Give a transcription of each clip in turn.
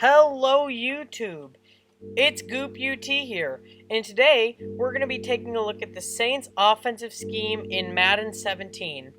Hello YouTube, it's Goop UT here, and today we're going to be taking a look at the Saints offensive scheme in Madden 17.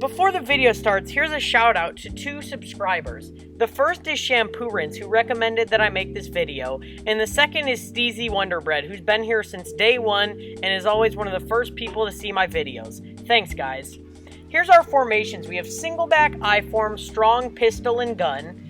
Before the video starts, here's a shout out to 2 subscribers. The first is Shampoo Rinse, who recommended that I make this video, and the second is Steezy Wonderbread, who's been here since day 1 and is always one of the first people to see my videos. Thanks guys. Here's our formations. We have single back I-form, strong, pistol, and gun.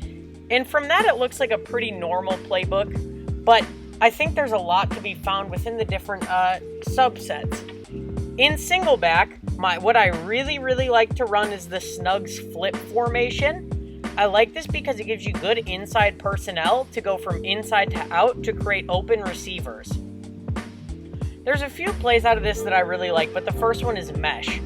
And from that, it looks like a pretty normal playbook, but I think there's a lot to be found within the different subsets. In single back, what I really like to run is the Snugs flip formation. I like this because it gives you good inside personnel to go from inside to out to create open receivers. There's a few plays out of this that I really like, but the first one is mesh.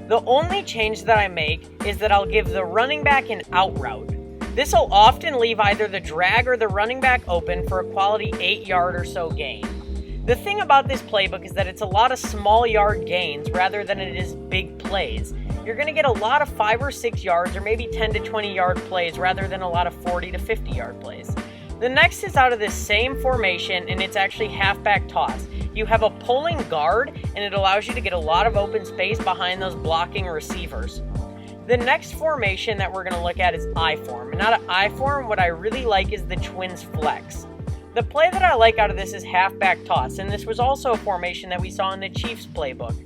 The only change that I make is that I'll give the running back an out route. This will often leave either the drag or the running back open for a quality 8-yard or so gain. The thing about this playbook is that it's a lot of small yard gains rather than it is big plays. You're going to get a lot of 5 or 6 yards or maybe 10 to 20 yard plays rather than a lot of 40 to 50 yard plays. The next is out of this same formation, and it's actually halfback toss. You have a pulling guard, and it allows you to get a lot of open space behind those blocking receivers. The next formation that we're going to look at is I-form. And out of I-form, what I really like is the twins flex. The play that I like out of this is halfback toss, and this was also a formation that we saw in the Chiefs playbook.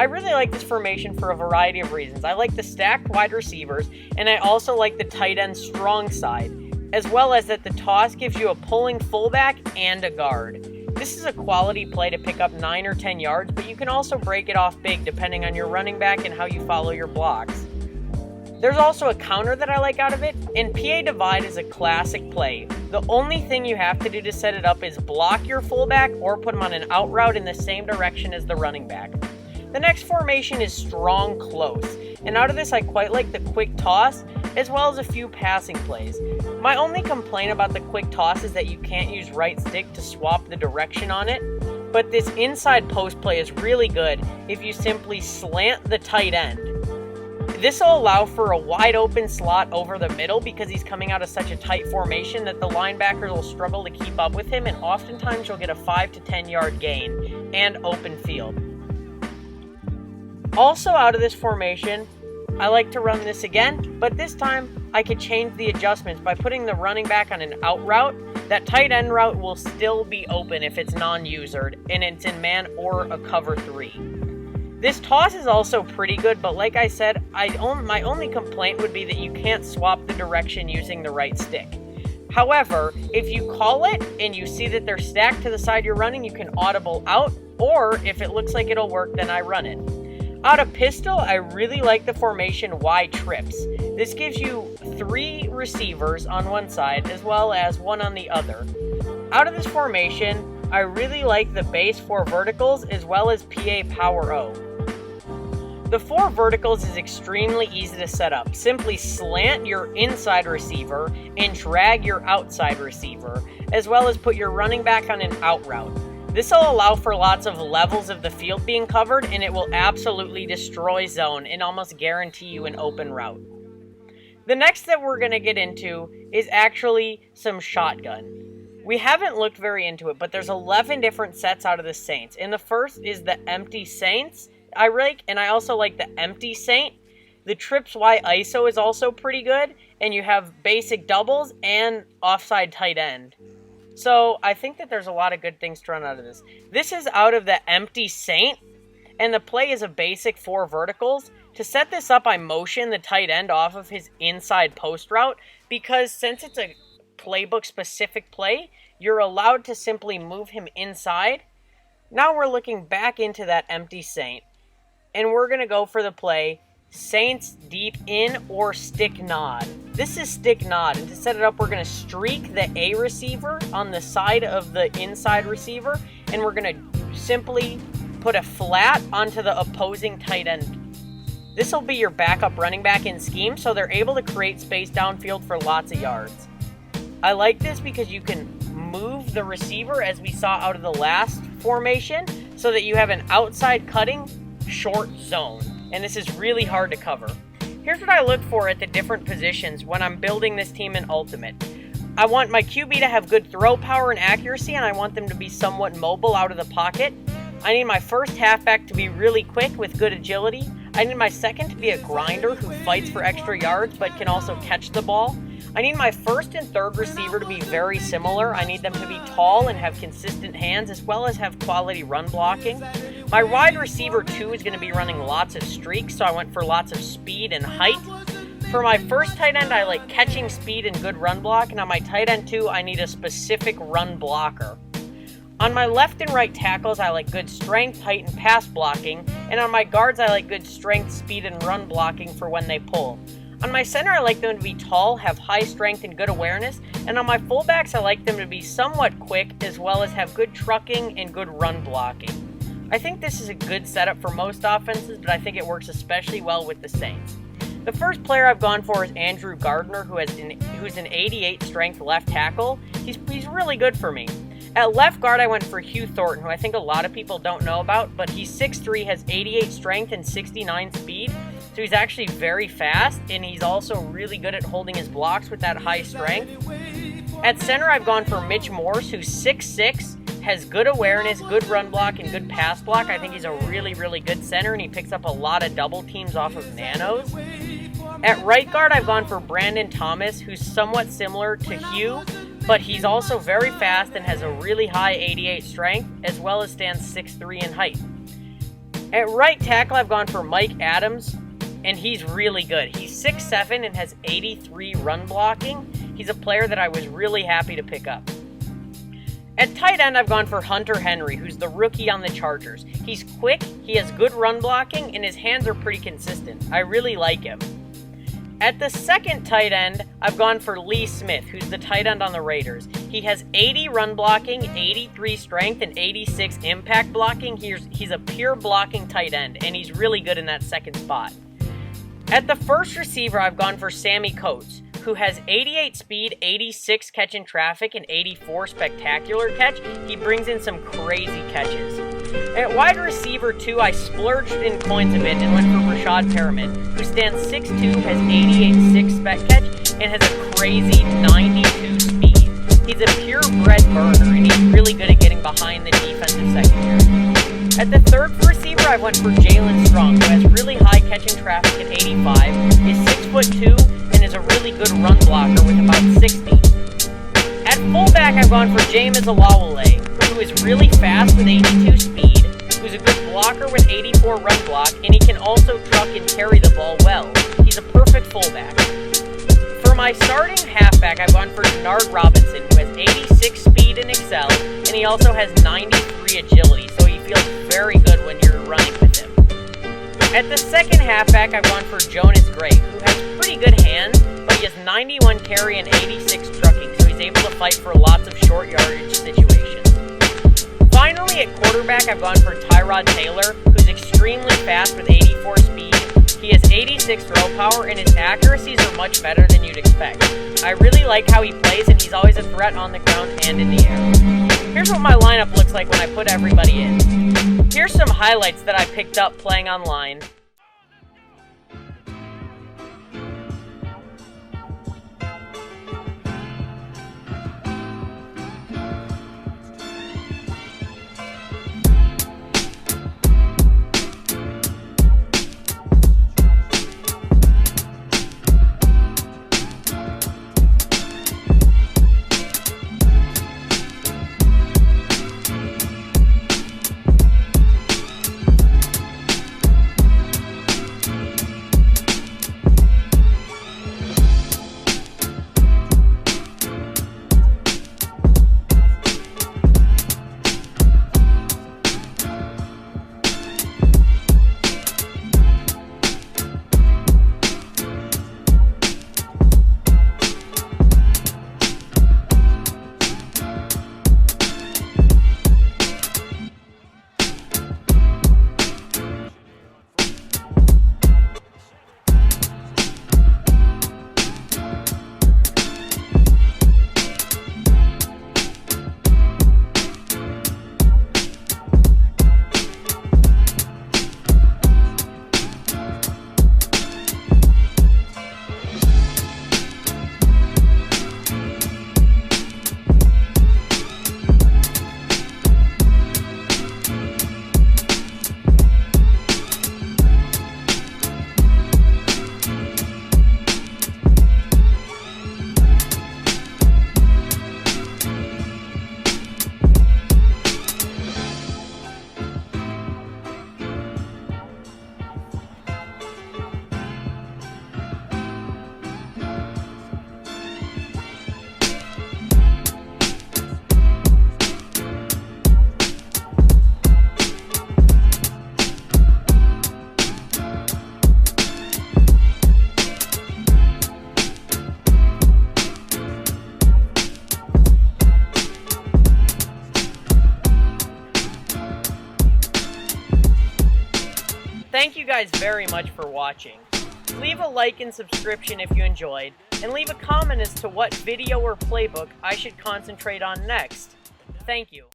I really like this formation for a variety of reasons. I like the stacked wide receivers, and I also like the tight end strong side, as well as that the toss gives you a pulling fullback and a guard. This is a quality play to pick up 9 or 10 yards, but you can also break it off big depending on your running back and how you follow your blocks. There's also a counter that I like out of it, and PA divide is a classic play. The only thing you have to do to set it up is block your fullback or put him on an out route in the same direction as the running back. The next formation is strong close, and out of this I quite like the quick toss as well as a few passing plays. My only complaint about the quick toss is that you can't use right stick to swap the direction on it, but this inside post play is really good if you simply slant the tight end. This will allow for a wide open slot over the middle because he's coming out of such a tight formation that the linebackers will struggle to keep up with him, and oftentimes you'll get a 5 to 10 yard gain and open field. Also out of this formation, I like to run this again, but this time I could change the adjustments by putting the running back on an out route. That tight end route will still be open if it's non-usered and it's in man or a cover 3. This toss is also pretty good, but like I said, my only complaint would be that you can't swap the direction using the right stick. However, if you call it and you see that they're stacked to the side you're running, you can audible out, or if it looks like it'll work, then I run it. Out of pistol, I really like the formation Y trips. This gives you 3 receivers on one side as well as 1 on the other. Out of this formation, I really like the base 4 verticals as well as PA Power O. The 4 verticals is extremely easy to set up. Simply slant your inside receiver and drag your outside receiver, as well as put your running back on an out route. This will allow for lots of levels of the field being covered, and it will absolutely destroy zone and almost guarantee you an open route. The next that we're going to get into is actually some shotgun. We haven't looked very into it, but there's 11 different sets out of the Saints. And the first is the empty Saints I like, and I also like the empty Saint. The trips Y ISO is also pretty good, and you have basic doubles and offside tight end. So I think that there's a lot of good things to run out of this. This is out of the empty Saint, and the play is a basic 4 verticals. To set this up, I motion the tight end off of his inside post route, because since it's a playbook specific play, you're allowed to simply move him inside. Now we're looking back into that empty Saint, and we're going to go for the play Saints deep in or stick nod. This is stick nod, and to set it up, we're going to streak the A receiver on the side of the inside receiver, and we're going to simply put a flat onto the opposing tight end. This will be your backup running back in scheme, so they're able to create space downfield for lots of yards. I like this because you can move the receiver, as we saw out of the last formation, so that you have an outside cutting short zone, and this is really hard to cover. Here's what I look for at the different positions when I'm building this team in Ultimate. I want my QB to have good throw power and accuracy, and I want them to be somewhat mobile out of the pocket. I need my first halfback to be really quick with good agility. I need my second to be a grinder who fights for extra yards but can also catch the ball. I need my first and third receiver to be very similar. I need them to be tall and have consistent hands as well as have quality run blocking. My wide receiver 2 is going to be running lots of streaks, so I went for lots of speed and height. For my first tight end, I like catching speed and good run block, and on my tight end 2, I need a specific run blocker. On my left and right tackles, I like good strength, height, and pass blocking, and on my guards, I like good strength, speed, and run blocking for when they pull. On my center, I like them to be tall, have high strength, and good awareness, and on my fullbacks, I like them to be somewhat quick, as well as have good trucking and good run blocking. I think this is a good setup for most offenses, but I think it works especially well with the Saints. The first player I've gone for is Andrew Gardner, who's an 88 strength left tackle. He's really good for me. At left guard, I went for Hugh Thornton, who I think a lot of people don't know about, but he's 6'3", has 88 strength and 69 speed, so he's actually very fast, and he's also really good at holding his blocks with that high strength. At center, I've gone for Mitch Morse, who's 6'6", has good awareness, good run block, and good pass block. I think he's a really good center, and he picks up a lot of double teams off of nanos. At right guard, I've gone for Brandon Thomas, who's somewhat similar to Hugh, but he's also very fast and has a really high 88 strength, as well as stands 6'3" in height. At right tackle, I've gone for Mike Adams, and he's really good. He's 6'7" and has 83 run blocking. He's a player that I was really happy to pick up. At tight end, I've gone for Hunter Henry, who's the rookie on the Chargers. He's quick, he has good run blocking, and his hands are pretty consistent. I really like him. At the second tight end, I've gone for Lee Smith, who's the tight end on the Raiders. He has 80 run blocking, 83 strength, and 86 impact blocking. He's a pure blocking tight end, and he's really good in that second spot. At the first receiver, I've gone for Sammy Coates, who has 88 speed, 86 catch in traffic, and 84 spectacular catch. He brings in some crazy catches. At wide receiver 2, I splurged in coins a bit and went for Rashad Perriman, who stands 6'2", has 88 spec catch, and has a crazy 92 speed. He's a purebred burner, and he's really good at getting behind the defensive secondary. At the third receiver, I went for Jalen Strong, who has really high catch in traffic at 85, is 6'2", and is a really good run blocker with about 60. At fullback, I've gone for James Alawale, who is really fast with 82 speed, who's a good blocker with 84 run block, and he can also truck and carry the ball well. He's a perfect fullback. For my starting halfback, I've gone for Denard Robinson, who has 86 speed and excel, and he also has 93 agility, so he feels very good when you're running with him. At the second halfback, I've gone for Jonas Gray, who has pretty good hands, but he has 91 carry and 86 trucking, so he's able to fight for lots of short yardage situations. Finally, at quarterback, I've gone for Tyrod Taylor, who's extremely fast with 84 speed. He has 86 throw power, and his accuracies are much better than you'd expect. I really like how he plays, and he's always a threat on the ground and in the air. Here's what my lineup looks like when I put everybody in. Here's some highlights that I picked up playing online. guys very much for watching. Leave a like and subscription if you enjoyed, and leave a comment as to what video or playbook I should concentrate on next. Thank you.